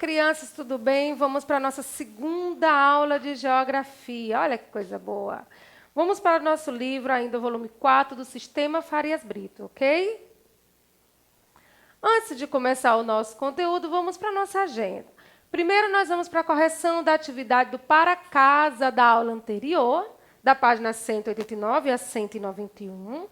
crianças, tudo bem? Vamos para a nossa segunda aula de geografia. Olha que coisa boa. Vamos para o nosso livro, ainda o volume 4 do Sistema Farias Brito, ok? Antes de começar o nosso conteúdo, vamos para a nossa agenda. Primeiro, nós vamos para a correção da atividade do para casa da aula anterior, da página 189 a 191.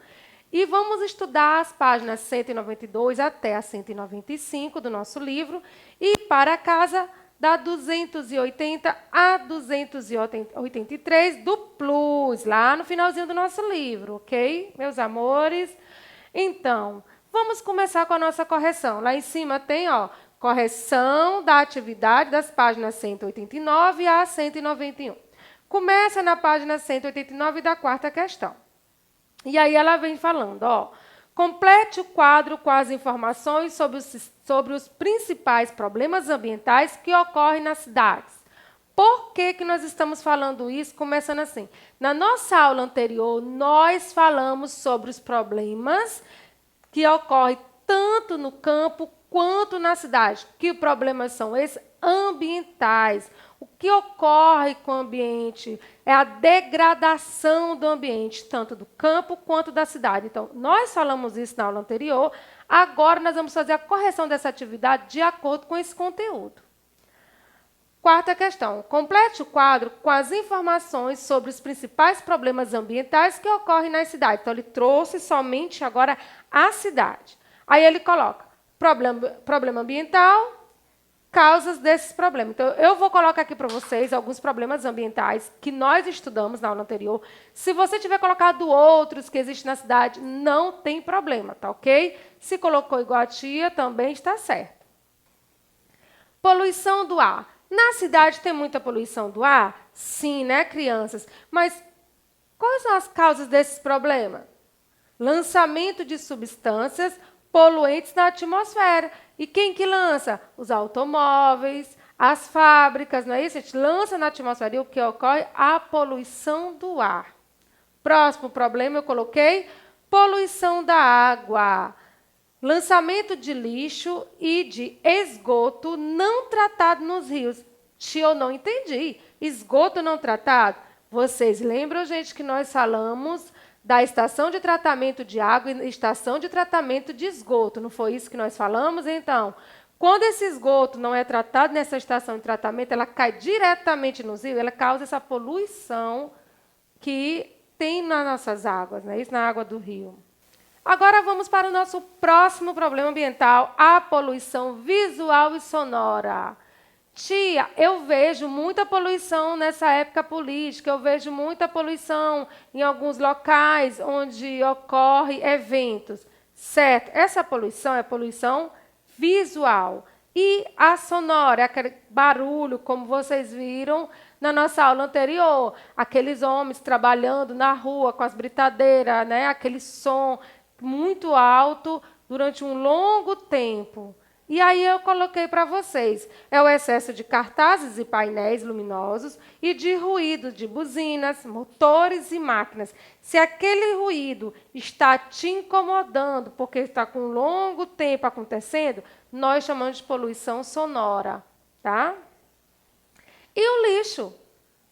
E vamos estudar as páginas 192 até a 195 do nosso livro e para casa da 280 a 283 do Plus, lá no finalzinho do nosso livro, ok, meus amores? Então, vamos começar com a nossa correção. Lá em cima tem, correção da atividade das páginas 189 a 191. Começa na página 189 da quarta questão. E aí ela vem falando, complete o quadro com as informações sobre os principais problemas ambientais que ocorrem nas cidades. Por que nós estamos falando isso? Começando assim. Na nossa aula anterior, nós falamos sobre os problemas que ocorrem tanto no campo quanto na cidade. Que problemas são esses? Ambientais. O que ocorre com o ambiente é a degradação do ambiente, tanto do campo quanto da cidade. Então, nós falamos isso na aula anterior, agora nós vamos fazer a correção dessa atividade de acordo com esse conteúdo. Quarta questão. Complete o quadro com as informações sobre os principais problemas ambientais que ocorrem nas cidades. Então, ele trouxe somente agora a cidade. Aí ele coloca problema ambiental, causas desses problemas. Então, eu vou colocar aqui para vocês alguns problemas ambientais que nós estudamos na aula anterior. Se você tiver colocado outros que existem na cidade, não tem problema, tá ok? Se colocou igual a tia, também está certo. Poluição do ar. Na cidade tem muita poluição do ar? Sim, né, crianças? Mas quais são as causas desses problemas? Lançamento de substâncias poluentes na atmosfera. E quem que lança? Os automóveis, as fábricas, não é isso? A gente lança na atmosfera. E o que ocorre? A poluição do ar. Próximo problema eu coloquei poluição da água. Lançamento de lixo e de esgoto não tratado nos rios. Tia, eu não entendi. Esgoto não tratado? Vocês lembram, gente, que nós falamos da estação de tratamento de água e estação de tratamento de esgoto. Não foi isso que nós falamos? Então, quando esse esgoto não é tratado nessa estação de tratamento, ela cai diretamente no rio, ela causa essa poluição que tem nas nossas águas, não é isso? Na água do rio. Agora vamos para o nosso próximo problema ambiental, a poluição visual e sonora. Tia, eu vejo muita poluição nessa época política, eu vejo muita poluição em alguns locais onde ocorrem eventos. Certo, essa poluição é poluição visual. E a sonora, aquele barulho, como vocês viram na nossa aula anterior, aqueles homens trabalhando na rua com as britadeiras, né? Aquele som muito alto durante um longo tempo. E aí eu coloquei para vocês, é o excesso de cartazes e painéis luminosos e de ruído de buzinas, motores e máquinas. Se aquele ruído está te incomodando porque está com um longo tempo acontecendo, nós chamamos de poluição sonora, tá? E o lixo?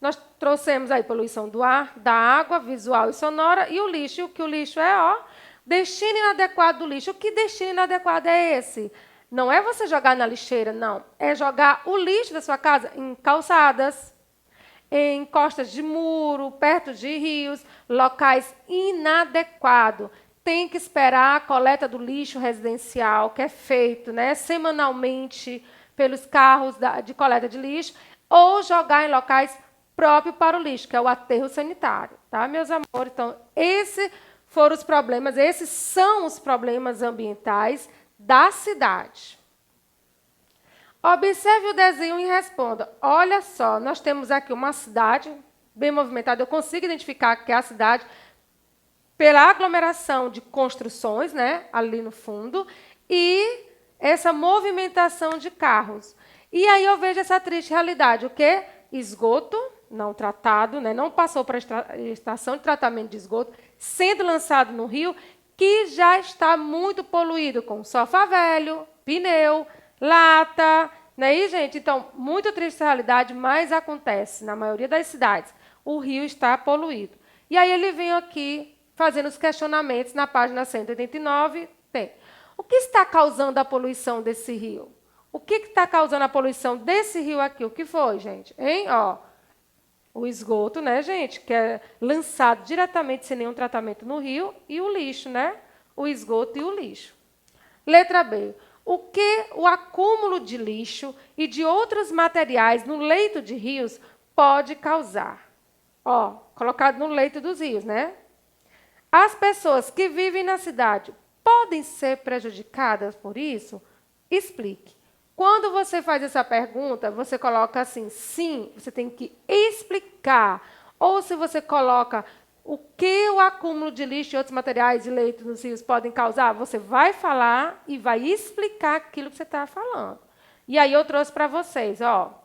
Nós trouxemos aí poluição do ar, da água, visual e sonora, e o lixo. O que o lixo é? Destino inadequado do lixo. O que destino inadequado é esse? Não é você jogar na lixeira, não. É jogar o lixo da sua casa em calçadas, em costas de muro, perto de rios, locais inadequados. Tem que esperar a coleta do lixo residencial, que é feito, né, semanalmente pelos carros de coleta de lixo, ou jogar em locais próprios para o lixo, que é o aterro sanitário. Tá, meus amores? Então, esses são os problemas ambientais da cidade. Observe o desenho e responda. Olha só, nós temos aqui uma cidade bem movimentada. Eu consigo identificar que é a cidade pela aglomeração de construções, né, ali no fundo, e essa movimentação de carros. E aí eu vejo essa triste realidade. O quê? Esgoto não tratado, né, não passou para a estação de tratamento de esgoto, sendo lançado no rio, que já está muito poluído com sofá velho, pneu, lata Não é isso, gente? Então, muito triste essa realidade, mas acontece na maioria das cidades. O rio está poluído. E aí ele vem aqui fazendo os questionamentos na página 189. Tem. O que está causando a poluição desse rio? O que está causando a poluição desse rio aqui? O que foi, gente? Hein? Ó, o esgoto, né, gente? Que é lançado diretamente sem nenhum tratamento no rio. E o lixo, né? O esgoto e o lixo. Letra B. O que o acúmulo de lixo e de outros materiais no leito de rios pode causar? Ó, colocado no leito dos rios, né? As pessoas que vivem na cidade podem ser prejudicadas por isso? Explique. Quando você faz essa pergunta, você coloca assim, sim, você tem que explicar. Ou se você coloca o que o acúmulo de lixo e outros materiais de leito nos rios podem causar, você vai falar e vai explicar aquilo que você está falando. E aí eu trouxe para vocês, ó.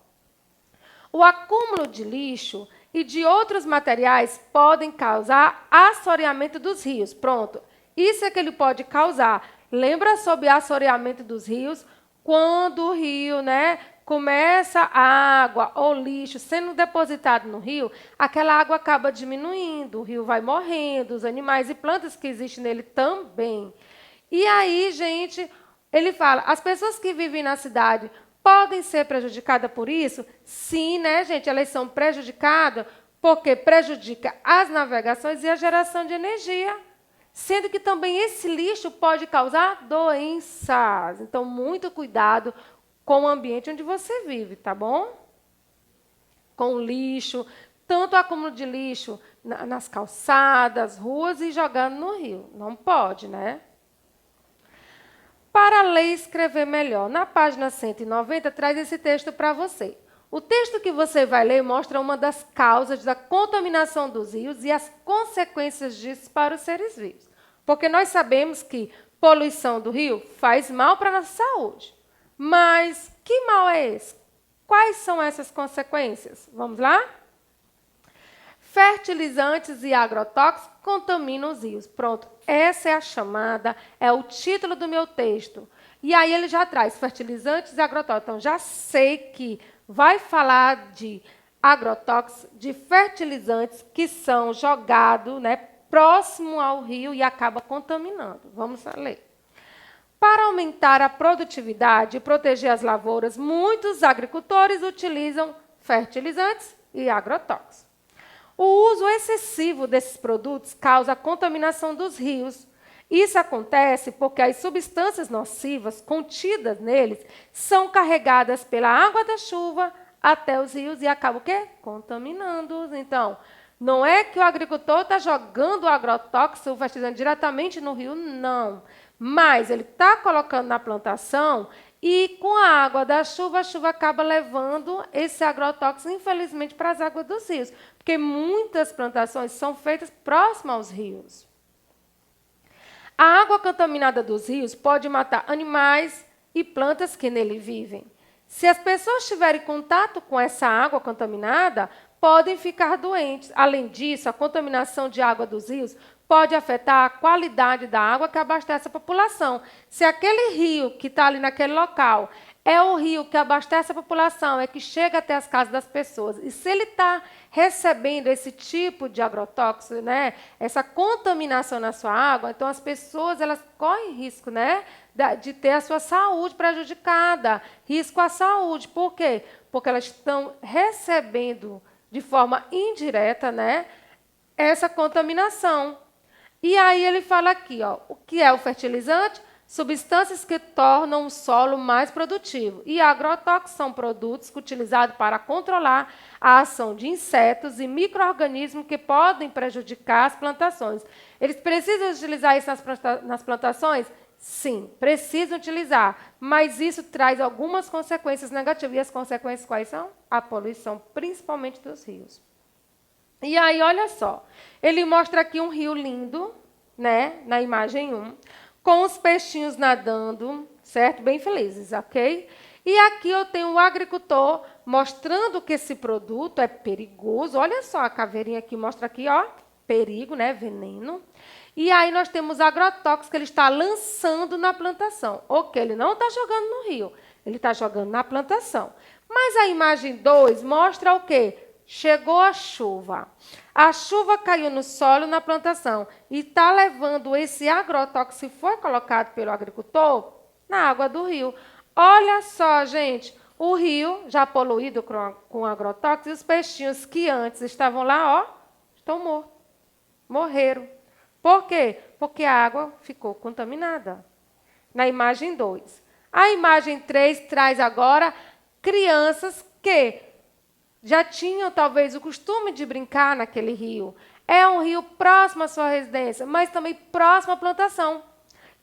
O acúmulo de lixo e de outros materiais podem causar assoreamento dos rios. Pronto. Isso é que ele pode causar. Lembra sobre assoreamento dos rios? Quando o rio, né, começa a água ou lixo sendo depositado no rio, aquela água acaba diminuindo, o rio vai morrendo, os animais e plantas que existem nele também. E aí, gente, ele fala, as pessoas que vivem na cidade podem ser prejudicadas por isso? Sim, né, gente? Elas são prejudicadas porque prejudica as navegações e a geração de energia. Sendo que também esse lixo pode causar doenças. Então, muito cuidado com o ambiente onde você vive, tá bom? Com o lixo, tanto o acúmulo de lixo nas calçadas, ruas e jogando no rio. Não pode, né? Para ler e escrever melhor, na página 190, traz esse texto para você. O texto que você vai ler mostra uma das causas da contaminação dos rios e as consequências disso para os seres vivos. Porque nós sabemos que poluição do rio faz mal para a nossa saúde. Mas que mal é esse? Quais são essas consequências? Vamos lá? Fertilizantes e agrotóxicos contaminam os rios. Pronto, essa é a chamada, é o título do meu texto. E aí ele já traz fertilizantes e agrotóxicos. Então, já sei que vai falar de agrotóxicos, de fertilizantes que são jogados, né, próximo ao rio e acaba contaminando. Vamos ler. Para aumentar a produtividade e proteger as lavouras, muitos agricultores utilizam fertilizantes e agrotóxicos. O uso excessivo desses produtos causa a contaminação dos rios. Isso acontece porque as substâncias nocivas contidas neles são carregadas pela água da chuva até os rios e acabam o quê? Contaminando-os. Então, não é que o agricultor está jogando o agrotóxico, o fertilizante diretamente no rio, não. Mas ele está colocando na plantação e com a água da chuva, a chuva acaba levando esse agrotóxico, infelizmente, para as águas dos rios. Porque muitas plantações são feitas próximas aos rios. A água contaminada dos rios pode matar animais e plantas que nele vivem. Se as pessoas tiverem contato com essa água contaminada, podem ficar doentes. Além disso, a contaminação de água dos rios pode afetar a qualidade da água que abastece a população. Se aquele rio que está ali naquele local é o rio que abastece a população, é que chega até as casas das pessoas, e se ele está recebendo esse tipo de agrotóxico, né, essa contaminação na sua água, então as pessoas elas correm risco, né, de ter a sua saúde prejudicada, risco à saúde. Por quê? Porque elas estão recebendo de forma indireta, né, essa contaminação. E aí ele fala aqui, ó, o que é o fertilizante? Substâncias que tornam o solo mais produtivo. E agrotóxicos são produtos utilizados para controlar a ação de insetos e micro-organismos que podem prejudicar as plantações. Eles precisam utilizar isso nas plantações? Sim, precisam utilizar. Mas isso traz algumas consequências negativas. E as consequências quais são? A poluição, principalmente dos rios. E aí, olha só, ele mostra aqui um rio lindo, né, na imagem 1, com os peixinhos nadando, certo? Bem felizes, ok? E aqui eu tenho o agricultor mostrando que esse produto é perigoso. Olha só, a caveirinha aqui mostra aqui, ó, perigo, né, veneno. E aí nós temos agrotóxicos que ele está lançando na plantação. Ok, ele não está jogando no rio, Ele está jogando na plantação. Mas a imagem 2 mostra o quê? Chegou a chuva. A chuva caiu no solo na plantação e está levando esse agrotóxico que foi colocado pelo agricultor na água do rio. Olha só, gente, o rio já poluído com agrotóxico e os peixinhos que antes estavam lá, ó, estão mortos. Morreram. Por quê? Porque a água ficou contaminada. Na imagem 2. A imagem 3 traz agora crianças que já tinham, talvez, o costume de brincar naquele rio. É um rio próximo à sua residência, mas também próximo à plantação.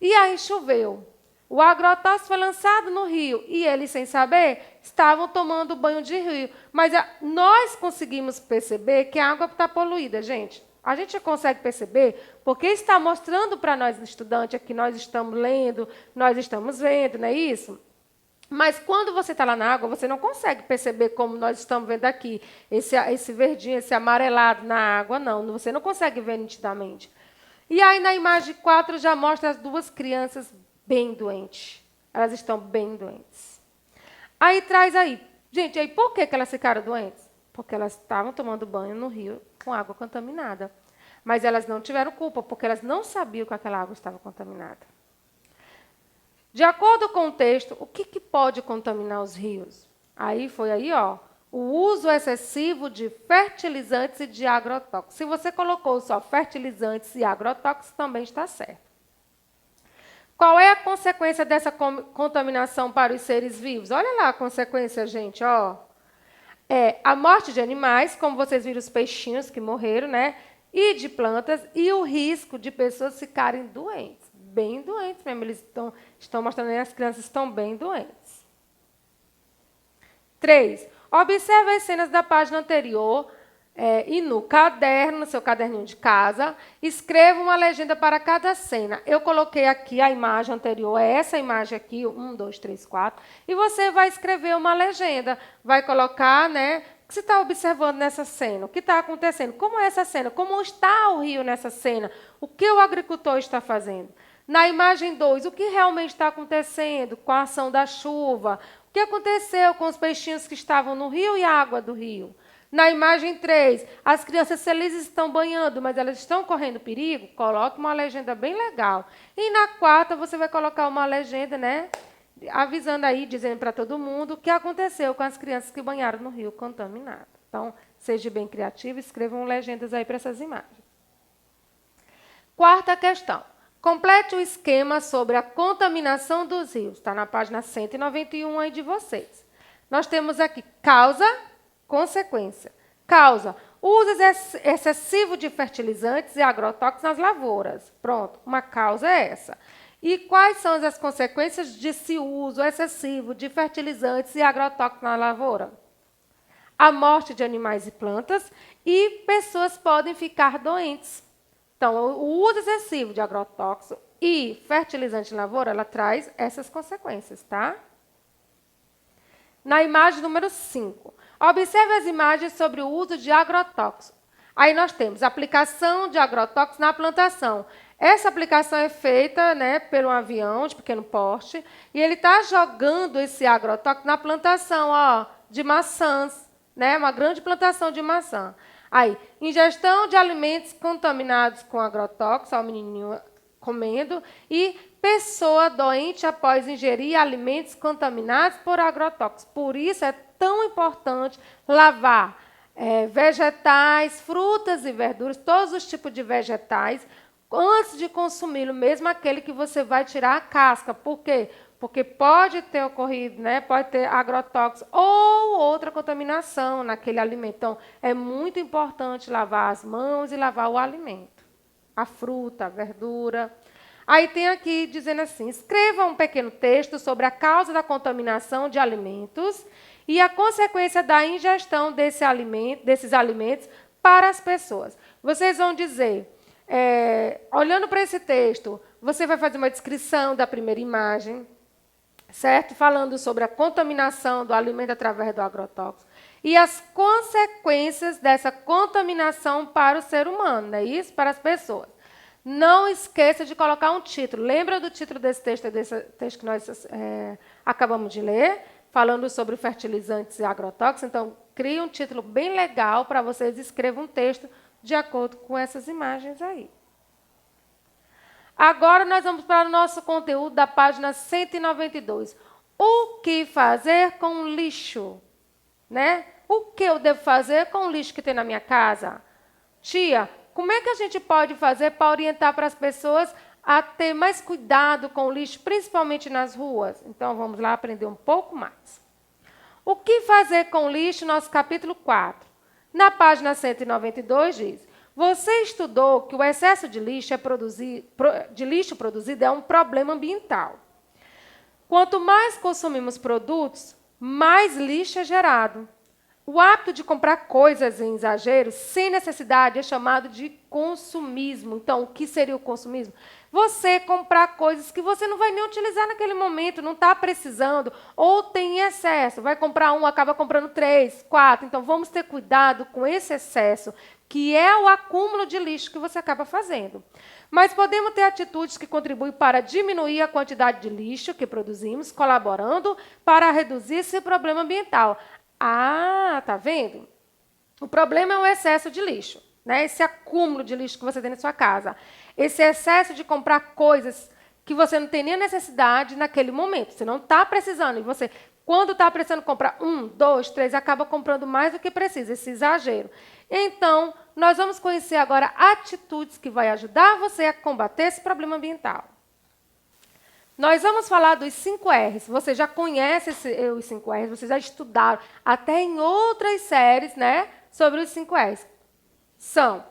E aí choveu. O agrotóxico foi lançado no rio e eles, sem saber, estavam tomando banho de rio. Mas nós conseguimos perceber que a água está poluída, gente. A gente consegue perceber porque está mostrando para nós, estudantes, que nós estamos lendo, nós estamos vendo, não é isso? Mas quando você está lá na água, você não consegue perceber como nós estamos vendo aqui, esse verdinho, esse amarelado na água, não. Você não consegue ver nitidamente. E aí, na imagem 4, já mostra as duas crianças bem doentes. Elas estão bem doentes. Aí traz aí. Gente, aí por que elas ficaram doentes? Porque elas estavam tomando banho no rio com água contaminada. Mas elas não tiveram culpa, porque elas não sabiam que aquela água estava contaminada. De acordo com o texto, o que pode contaminar os rios? Aí foi aí, ó, o uso excessivo de fertilizantes e de agrotóxicos. Se você colocou só fertilizantes e agrotóxicos, também está certo. Qual é a consequência dessa contaminação para os seres vivos? Olha lá a consequência, gente, ó. É a morte de animais, como vocês viram, os peixinhos que morreram, né? E de plantas, e o risco de pessoas ficarem doentes. Bem doentes mesmo. Eles estão mostrando aí, as crianças estão bem doentes. 3. Observe as cenas da página anterior e no caderno, no seu caderninho de casa, escreva uma legenda para cada cena. Eu coloquei aqui a imagem anterior, é essa imagem aqui, 1, 2, 3, 4, e você vai escrever uma legenda. Vai colocar, né? O que você está observando nessa cena? O que está acontecendo? Como é essa cena? Como está o rio nessa cena? O que o agricultor está fazendo? Na imagem 2, o que realmente está acontecendo com a ação da chuva? O que aconteceu com os peixinhos que estavam no rio e a água do rio? Na imagem 3, as crianças felizes estão banhando, mas elas estão correndo perigo? Coloque uma legenda bem legal. E na 4, você vai colocar uma legenda, né, avisando aí, dizendo para todo mundo o que aconteceu com as crianças que banharam no rio contaminado. Então, seja bem criativo, escrevam legendas aí para essas imagens. 4ª questão. Complete o esquema sobre a contaminação dos rios. Está na página 191 aí de vocês. Nós temos aqui causa, consequência. Causa, uso excessivo de fertilizantes e agrotóxicos nas lavouras. Pronto, uma causa é essa. E quais são as consequências desse uso excessivo de fertilizantes e agrotóxicos na lavoura? A morte de animais e plantas e pessoas podem ficar doentes. Então, o uso excessivo de agrotóxico e fertilizante na lavoura, ela traz essas consequências, tá? Na imagem número 5, observe as imagens sobre o uso de agrotóxico. Aí nós temos aplicação de agrotóxicos na plantação. Essa aplicação é feita, né, por um avião de pequeno porte e ele está jogando esse agrotóxico na plantação, ó, de maçãs, né, uma grande plantação de maçã. Aí, ingestão de alimentos contaminados com agrotóxicos, ó, o menininho comendo, e pessoa doente após ingerir alimentos contaminados por agrotóxicos. Por isso é tão importante lavar vegetais, frutas e verduras, todos os tipos de vegetais, antes de consumi-lo, mesmo aquele que você vai tirar a casca. Por quê? Porque pode ter ocorrido, né, pode ter agrotóxico ou outra contaminação naquele alimento. Então, é muito importante lavar as mãos e lavar o alimento, a fruta, a verdura. Aí tem aqui dizendo assim, escreva um pequeno texto sobre a causa da contaminação de alimentos e a consequência da ingestão desses alimentos para as pessoas. Vocês vão dizer, olhando para esse texto, você vai fazer uma descrição da primeira imagem, certo? Falando sobre a contaminação do alimento através do agrotóxico e as consequências dessa contaminação para o ser humano, não é isso? Para as pessoas. Não esqueça de colocar um título. Lembra do título desse texto que nós acabamos de ler, falando sobre fertilizantes e agrotóxicos. Então, crie um título bem legal para vocês, escrevam um texto de acordo com essas imagens aí. Agora, nós vamos para o nosso conteúdo da página 192. O que fazer com o lixo? Né? O que eu devo fazer com o lixo que tem na minha casa? Tia, como é que a gente pode fazer para orientar para as pessoas a ter mais cuidado com o lixo, principalmente nas ruas? Então, vamos lá aprender um pouco mais. O que fazer com o lixo? Nosso capítulo 4. Na página 192 diz: você estudou que o excesso de lixo produzido é um problema ambiental. Quanto mais consumimos produtos, mais lixo é gerado. O hábito de comprar coisas em exagero, sem necessidade, é chamado de consumismo. Então, o que seria o consumismo? Você comprar coisas que você não vai nem utilizar naquele momento, não está precisando, ou tem excesso. Vai comprar um, acaba comprando 3, 4. Então, vamos ter cuidado com esse excesso, que é o acúmulo de lixo que você acaba fazendo. Mas podemos ter atitudes que contribuem para diminuir a quantidade de lixo que produzimos, colaborando para reduzir esse problema ambiental. Ah, tá vendo? O problema é o excesso de lixo, né? Esse acúmulo de lixo que você tem na sua casa. Esse excesso de comprar coisas que você não tem nem necessidade naquele momento. Você não está precisando. E você, quando está precisando comprar 1, 2, 3, acaba comprando mais do que precisa, esse exagero. Então, nós vamos conhecer agora atitudes que vai ajudar você a combater esse problema ambiental. Nós vamos falar dos 5 R's. Você já conhece os 5 R's, vocês já estudaram até em outras séries, né, sobre os 5 R's. São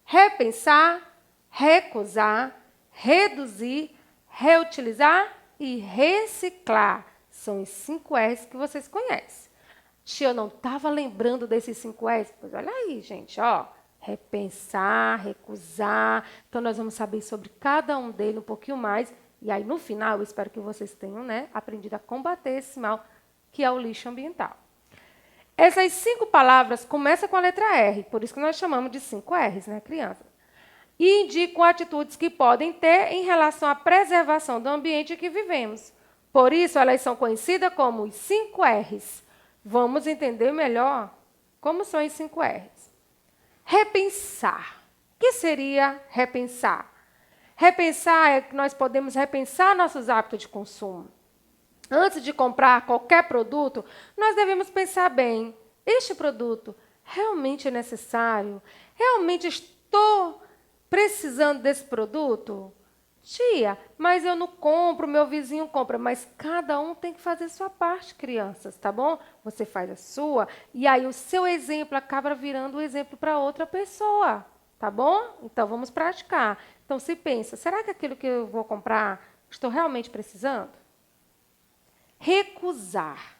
repensar, recusar, reduzir, reutilizar e reciclar. São os 5 R's que vocês conhecem. Tia, eu não estava lembrando desses 5 R's. Pois olha aí, gente, ó. Repensar, recusar. Então, nós vamos saber sobre cada um deles um pouquinho mais. E aí, no final, eu espero que vocês tenham, né, aprendido a combater esse mal, que é o lixo ambiental. Essas 5 palavras começam com a letra R, por isso que nós chamamos de 5 R's, né, crianças? E indicam atitudes que podem ter em relação à preservação do ambiente em que vivemos. Por isso, elas são conhecidas como os 5 R's. Vamos entender melhor como são os 5 R's. Repensar. O que seria repensar? Repensar é que nós podemos repensar nossos hábitos de consumo. Antes de comprar qualquer produto, nós devemos pensar bem: este produto realmente é necessário? Realmente estou precisando desse produto? Tia, mas eu não compro, meu vizinho compra. Mas cada um tem que fazer a sua parte, crianças, tá bom? Você faz a sua, e aí o seu exemplo acaba virando um exemplo para outra pessoa, tá bom? Então, vamos praticar. Então, se pensa, será que aquilo que eu vou comprar, estou realmente precisando? Recusar.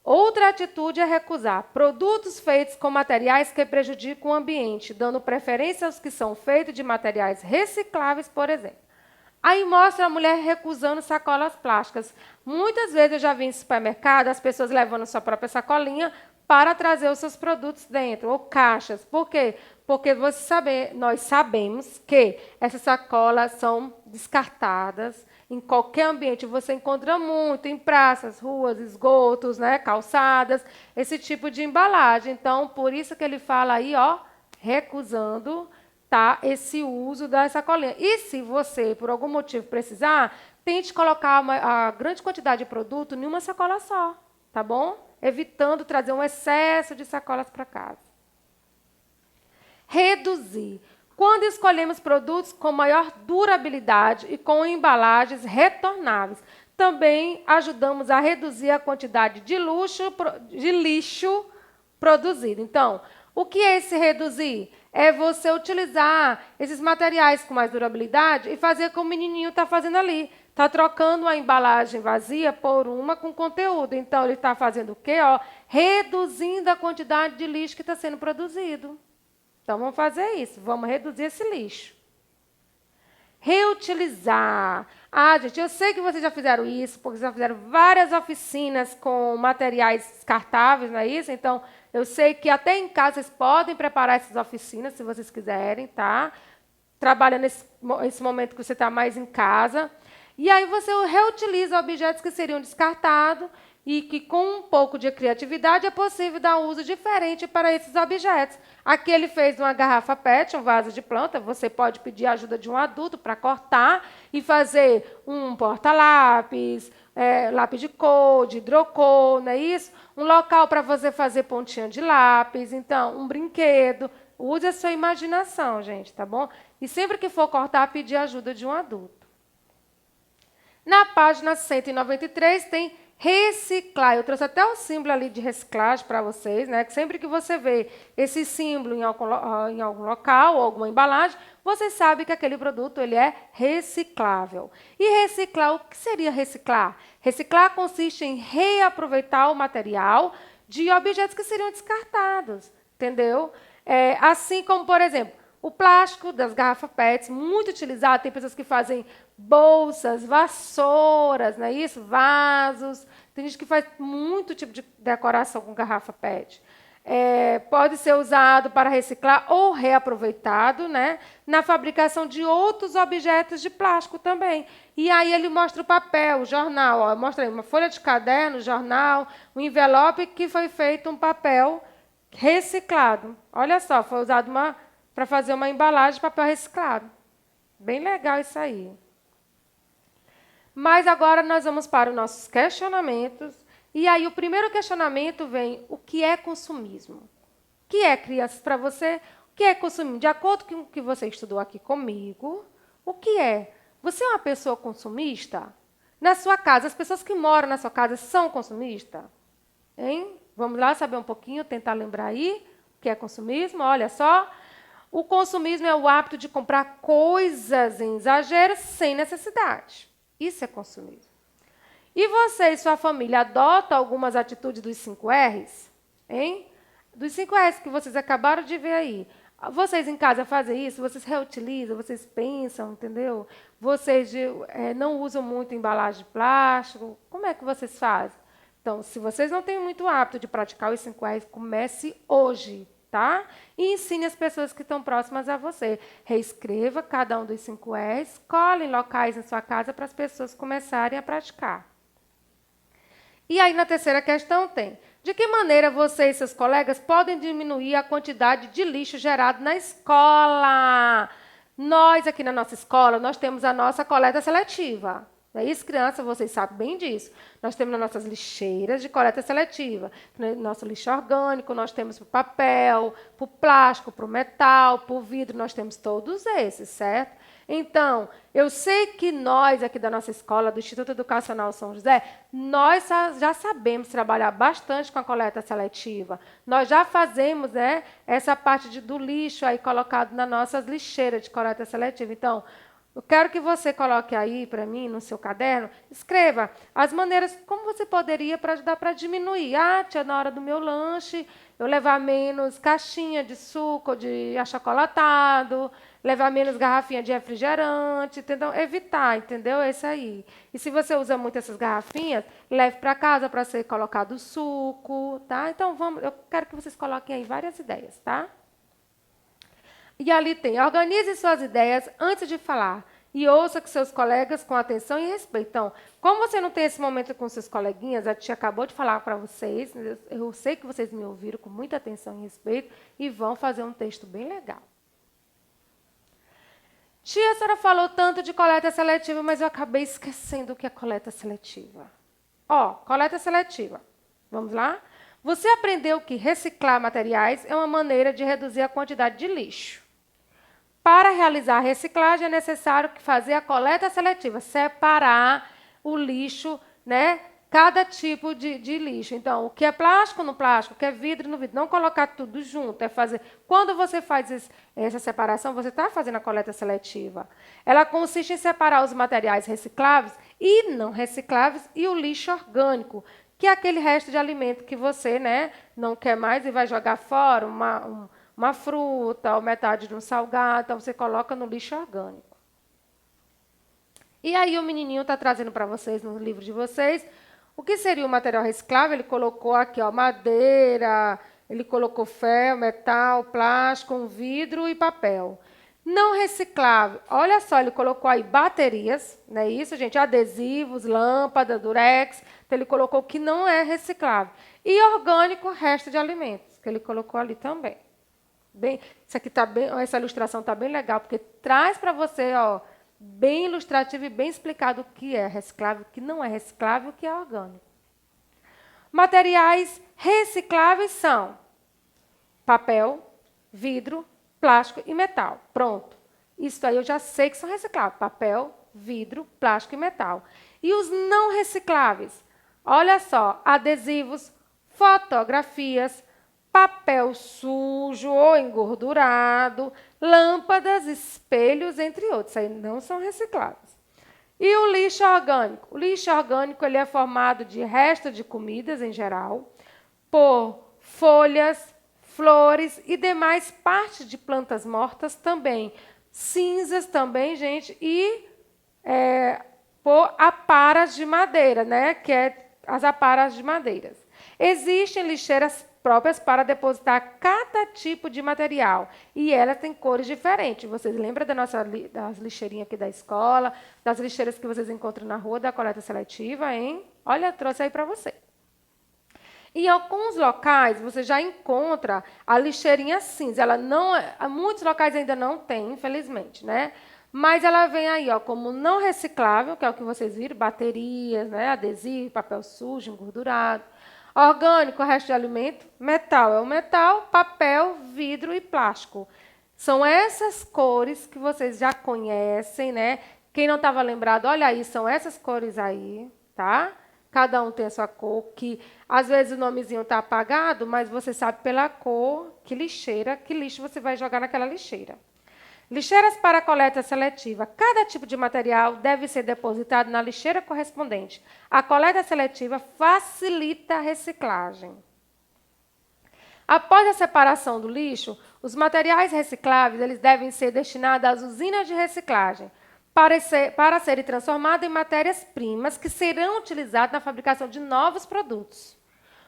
Outra atitude é recusar produtos feitos com materiais que prejudicam o ambiente, dando preferência aos que são feitos de materiais recicláveis, por exemplo. Aí mostra a mulher recusando sacolas plásticas. Muitas vezes eu já vi em supermercado as pessoas levando sua própria sacolinha para trazer os seus produtos dentro, ou caixas. Por quê? Porque nós sabemos que essas sacolas são descartadas em qualquer ambiente. Você encontra muito em praças, ruas, esgotos, né, calçadas, esse tipo de embalagem. Então, por isso que ele fala aí, ó, recusando, tá, esse uso da sacolinha. E se você, por algum motivo, precisar, tente colocar a grande quantidade de produto em uma sacola só, tá bom? Evitando trazer um excesso de sacolas para casa. Reduzir. Quando escolhemos produtos com maior durabilidade e com embalagens retornáveis, também ajudamos a reduzir a quantidade de lixo produzido. Então, o que é esse reduzir? É você utilizar esses materiais com mais durabilidade e fazer como o menininho está fazendo ali. Está trocando uma embalagem vazia por uma com conteúdo. Então, ele está fazendo o quê? Ó, reduzindo a quantidade de lixo que está sendo produzido. Então, vamos fazer isso. Vamos reduzir esse lixo. Reutilizar. Ah, gente, eu sei que vocês já fizeram isso, porque já fizeram várias oficinas com materiais descartáveis, não é isso? Então, eu sei que até em casa vocês podem preparar essas oficinas, se vocês quiserem, tá? Trabalhando nesse momento que você está mais em casa. E aí você reutiliza objetos que seriam descartados e que, com um pouco de criatividade, é possível dar um uso diferente para esses objetos. Aqui ele fez uma garrafa PET, um vaso de planta. Você pode pedir a ajuda de um adulto para cortar e fazer um porta-lápis, lápis de cor, de hidrocor, não é isso? Um local para você fazer pontinha de lápis. Então, um brinquedo. Use a sua imaginação, gente, tá bom? E sempre que for cortar, pedir a ajuda de um adulto. Na página 193 tem reciclar. Eu trouxe até o símbolo ali de reciclagem para vocês, né? Que sempre que você vê esse símbolo em algum local ou alguma embalagem, você sabe que aquele produto ele é reciclável. E reciclar, o que seria reciclar? Reciclar consiste em reaproveitar o material de objetos que seriam descartados, entendeu? Assim como, por exemplo, o plástico das garrafas PETs, muito utilizado. Tem pessoas que fazem bolsas, vassouras, não é isso? Vasos. Tem gente que faz muito tipo de decoração com garrafa PET. Pode ser usado para reciclar ou reaproveitado, né, na fabricação de outros objetos de plástico também. E aí ele mostra o papel, o jornal. Ó, mostra aí uma folha de caderno, jornal, um envelope que foi feito um papel reciclado. Olha só, foi usado para fazer uma embalagem de papel reciclado. Bem legal isso aí. Mas agora nós vamos para os nossos questionamentos. E aí o primeiro questionamento vem: o que é consumismo? O que é, crianças, para você? O que é consumismo? De acordo com o que você estudou aqui comigo, o que é? Você é uma pessoa consumista? Na sua casa, as pessoas que moram na sua casa são consumistas? Hein? Vamos lá saber um pouquinho, tentar lembrar aí o que é consumismo? Olha só. O consumismo é o hábito de comprar coisas em exagero sem necessidade. Isso é consumismo. E você e sua família adotam algumas atitudes dos 5 R's? Hein? Dos 5 R's que vocês acabaram de ver aí. Vocês em casa fazem isso? Vocês reutilizam? Vocês pensam, entendeu? Vocês não usam muito embalagem de plástico? Como é que vocês fazem? Então, se vocês não têm muito hábito de praticar os 5 R's, comece hoje. Tá? E ensine as pessoas que estão próximas a você. Reescreva cada um dos 5 R's, colhem locais na sua casa para as pessoas começarem a praticar. E aí, na terceira questão tem: de que maneira você e seus colegas podem diminuir a quantidade de lixo gerado na escola? Nós, aqui na nossa escola, nós temos a nossa coleta seletiva. Não é isso, criança? Vocês sabem bem disso. Nós temos as nossas lixeiras de coleta seletiva. Nosso lixo orgânico, nós temos para o papel, para o plástico, para o metal, para o vidro, nós temos todos esses, certo? Então, eu sei que nós, aqui da nossa escola, do Instituto Educacional São José, nós já sabemos trabalhar bastante com a coleta seletiva. Nós já fazemos, né, essa parte do lixo aí colocado nas nossas lixeiras de coleta seletiva. Então, eu quero que você coloque aí para mim, no seu caderno, escreva as maneiras como você poderia para ajudar para diminuir. Tia, na hora do meu lanche, eu levar menos caixinha de suco, de achocolatado, levar menos garrafinha de refrigerante, então evitar, entendeu? Esse aí. E se você usa muito essas garrafinhas, leve para casa para ser colocado suco, tá? Então eu quero que vocês coloquem aí várias ideias, tá? E ali tem: organize suas ideias antes de falar e ouça que seus colegas com atenção e respeito. Então, como você não tem esse momento com seus coleguinhas, a tia acabou de falar para vocês, eu sei que vocês me ouviram com muita atenção e respeito e vão fazer um texto bem legal. Tia, a senhora falou tanto de coleta seletiva, mas eu acabei esquecendo o que é coleta seletiva. Coleta seletiva. Vamos lá? Você aprendeu que reciclar materiais é uma maneira de reduzir a quantidade de lixo. Para realizar a reciclagem, é necessário fazer a coleta seletiva, separar o lixo, né? Cada tipo de lixo. Então, o que é plástico no plástico, o que é vidro no vidro. Não colocar tudo junto. Quando você faz essa separação, você está fazendo a coleta seletiva. Ela consiste em separar os materiais recicláveis e não recicláveis e o lixo orgânico, que é aquele resto de alimento que você, né, não quer mais e vai jogar fora, uma fruta ou metade de um salgado, então você coloca no lixo orgânico. E aí o menininho está trazendo para vocês, no livro de vocês, o que seria o material reciclável. Ele colocou aqui, madeira, ele colocou ferro, metal, plástico, vidro e papel. Não reciclável. Olha só, ele colocou aí baterias, não é isso, gente? Adesivos, lâmpada, durex. Então, ele colocou que não é reciclável. E orgânico, resto de alimentos, que ele colocou ali também. Bem, isso aqui tá bem, essa ilustração está bem legal, porque traz para você, ó, bem ilustrativo e bem explicado o que é reciclável, o que não é reciclável, o que é orgânico. Materiais recicláveis são papel, vidro, plástico e metal. Pronto. Isso aí eu já sei que são recicláveis. Papel, vidro, plástico e metal. E os não recicláveis? Olha só, adesivos, fotografias, papel sujo ou engordurado, lâmpadas, espelhos, entre outros. Isso aí não são recicláveis. E o lixo orgânico? O lixo orgânico ele é formado de restos de comidas, em geral, por folhas, flores e demais partes de plantas mortas também. Cinzas também, gente, e por aparas de madeira, né? Que é as aparas de madeiras. Existem lixeiras próprias para depositar cada tipo de material. E elas têm cores diferentes. Vocês lembram das lixeirinhas aqui da escola, das lixeiras que vocês encontram na rua da coleta seletiva, hein? Olha, trouxe aí para você. Em alguns locais, você já encontra a lixeirinha cinza. Ela não, muitos locais ainda não tem, infelizmente, né? Mas ela vem aí, ó, como não reciclável, que é o que vocês viram, baterias, né, adesivo, papel sujo, engordurado. Orgânico, resto de alimento. Metal é o metal, papel, vidro e plástico. São essas cores que vocês já conhecem, né? Quem não estava lembrado, olha aí, são essas cores aí, tá? Cada um tem a sua cor, que às vezes o nomezinho está apagado, mas você sabe pela cor que lixeira, que lixo você vai jogar naquela lixeira. Lixeiras para coleta seletiva. Cada tipo de material deve ser depositado na lixeira correspondente. A coleta seletiva facilita a reciclagem. Após a separação do lixo, os materiais recicláveis eles devem ser destinados às usinas de reciclagem para serem transformados em matérias-primas que serão utilizadas na fabricação de novos produtos.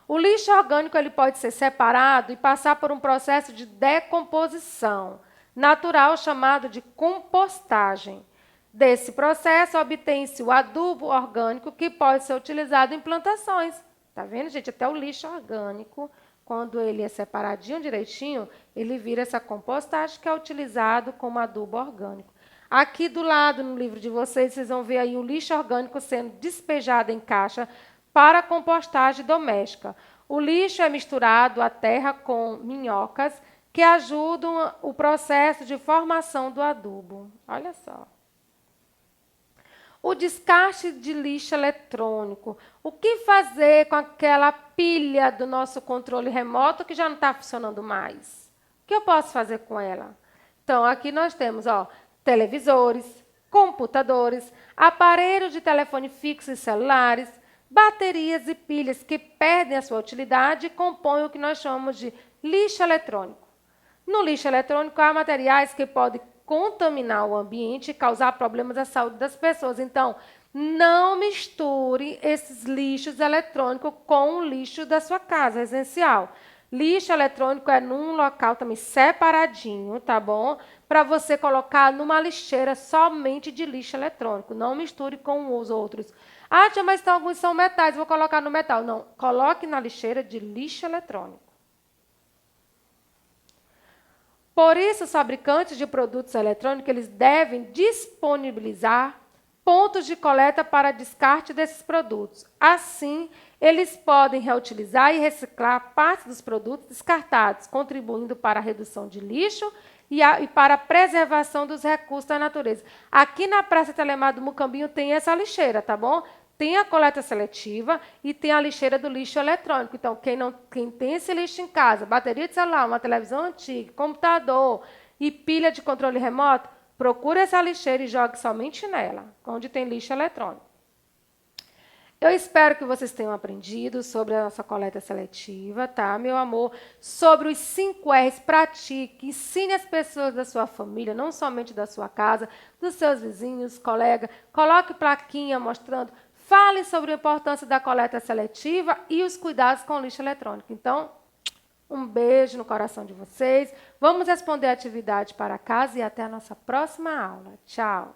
O lixo orgânico ele pode ser separado e passar por um processo de decomposição natural chamado de compostagem. Desse processo, obtém-se o adubo orgânico que pode ser utilizado em plantações. Tá vendo, gente? Até o lixo orgânico, quando ele é separadinho direitinho, ele vira essa compostagem que é utilizado como adubo orgânico. Aqui do lado, no livro de vocês, vocês vão ver aí o lixo orgânico sendo despejado em caixa para compostagem doméstica. O lixo é misturado à terra com minhocas, que ajudam o processo de formação do adubo. Olha só. O descarte de lixo eletrônico. O que fazer com aquela pilha do nosso controle remoto que já não está funcionando mais? O que eu posso fazer com ela? Então, aqui nós temos, ó, televisores, computadores, aparelhos de telefone fixo e celulares, baterias e pilhas que perdem a sua utilidade e compõem o que nós chamamos de lixo eletrônico. No lixo eletrônico, há materiais que podem contaminar o ambiente e causar problemas à saúde das pessoas. Então, não misture esses lixos eletrônicos com o lixo da sua casa residencial. Lixo eletrônico é num local também separadinho, tá bom? Para você colocar numa lixeira somente de lixo eletrônico. Não misture com os outros. Ah, tia, mas alguns são metais, vou colocar no metal. Não, coloque na lixeira de lixo eletrônico. Por isso, os fabricantes de produtos eletrônicos eles devem disponibilizar pontos de coleta para descarte desses produtos. Assim, eles podem reutilizar e reciclar parte dos produtos descartados, contribuindo para a redução de lixo e para a preservação dos recursos da natureza. Aqui na Praça Telemar do Mucambinho tem essa lixeira, tá bom? Tem a coleta seletiva e tem a lixeira do lixo eletrônico. Então, quem tem esse lixo em casa, bateria de celular, uma televisão antiga, computador e pilha de controle remoto, procure essa lixeira e jogue somente nela, onde tem lixo eletrônico. Eu espero que vocês tenham aprendido sobre a nossa coleta seletiva, tá, meu amor? Sobre os 5 R's, pratique, ensine as pessoas da sua família, não somente da sua casa, dos seus vizinhos, colegas, coloque plaquinha mostrando. Fale sobre a importância da coleta seletiva e os cuidados com o lixo eletrônico. Então, Um beijo no coração de vocês. Vamos responder a atividade para casa e até a nossa próxima aula. Tchau!